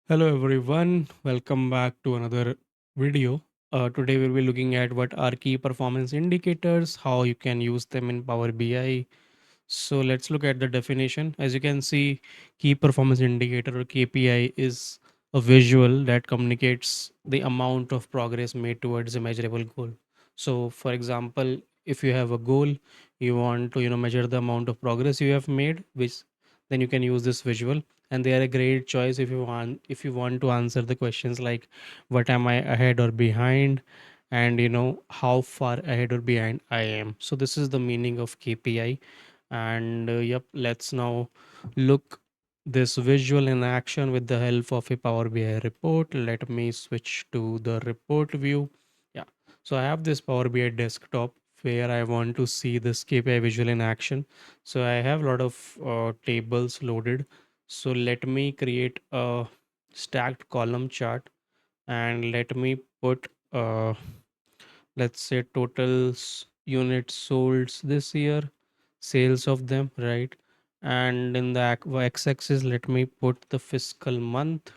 Hello everyone, welcome back to another video. Today we'll be looking at what are key performance indicators, how you can use them in Power BI. So let's look at the definition. As you can see, key performance indicator or KPI is a visual that communicates the amount of progress made towards a measurable goal. So for example, if you have a goal, you want to measure the amount of progress you have made, which then you can use this visual, and they are a great choice if you want to answer the questions like what am I ahead or behind, and how far ahead or behind I am. So this is the meaning of KPI. And yep, let's now look this visual in action with the help of a Power BI report. Let me switch to the report view. Yeah, so I have this Power BI desktop where I want to see this KPI visual in action. So I have a lot of tables loaded. So let me create a stacked column chart, and let me put let's say totals units sold this year, sales of them, right? And in the x-axis, let me put the fiscal month.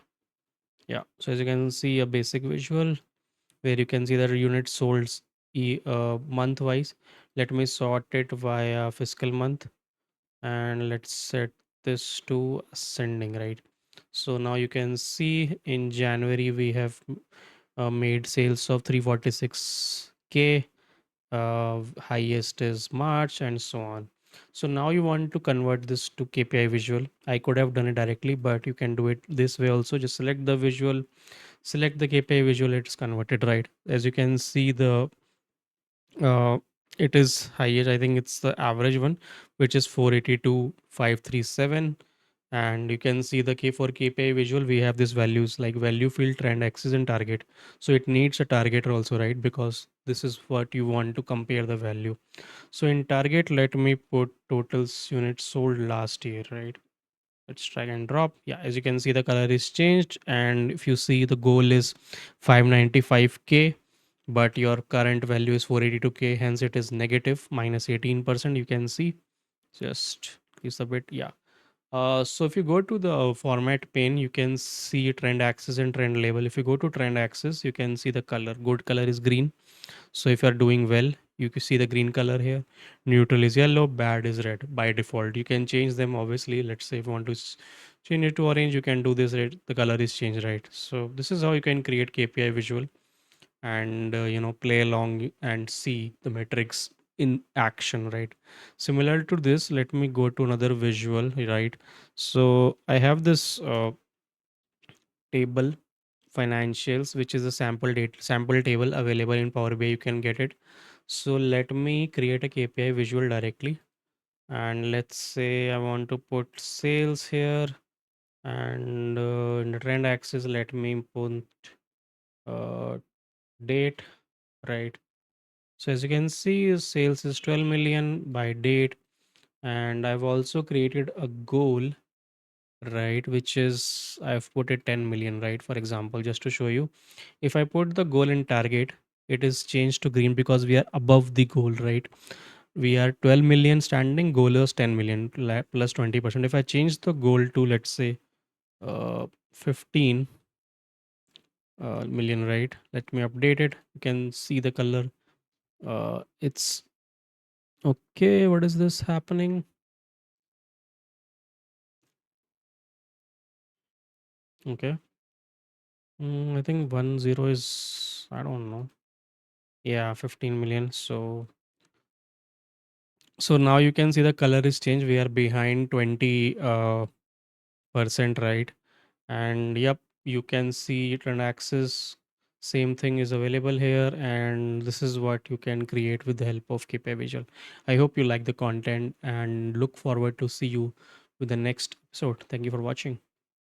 Yeah, so as you can see, a basic visual where you can see the units sold month wise. Let me sort it via fiscal month, and let's set this to ascending, right? So now you can see in January we have made sales of 346K, highest is March, and so on. So now you want to convert this to KPI visual. I could have done it directly, but you can do it this way also. Just select the visual, select the KPI visual, it's converted, right? As you can see, the uh, it is highest. I think it's the average one, which is 482,537. And you can see the K for KPI visual. We have these values like value field, trend axis, and target. So it needs a targeter also, right? Because this is what you want to compare the value. So in target, let me put totals units sold last year, right? Let's drag and drop. Yeah, as you can see, the color is changed. And if you see, the goal is 595K, but your current value is 482K. Hence, it is negative minus 18%. You can see, just is a bit, yeah. So if you go to the format pane, you can see trend axis and trend label. If you go to trend axis, you can see the color. Good color is green. So if you are doing well, you can see the green color here. Neutral is yellow, bad is red by default. You can change them obviously. Let's say if you want to change it to orange, you can do this, right? The color is changed, right? So this is how you can create KPI visual, and play along and see the metrics in action, right? Similar to this, let me go to another visual, right? So I have this table financials, which is a sample table available in Power BI. You can get it. So let me create a KPI visual directly, and let's say I want to put sales here, and in the trend axis, let me put uh, date, right? So as you can see, sales is 12 million by date, and I've also created a goal, right, which is I've put it 10 million, right? For example, just to show you, if I put the goal in target, it is changed to green because we are above the goal, right? We are 12 million standing, goal is 10 million plus 20%. If I change the goal to, let's say, 15 million, right? Let me update it. You can see the color. It's okay. What is this happening? Okay. I think 10 is, I don't know. Yeah, 15 million. So now you can see the color is changed. We are behind 20 percent, right? And yep, you can see it on axis. Same thing is available here, and this is what you can create with the help of KPI Visual. I hope you like the content and look forward to see you with the next episode. Thank you for watching.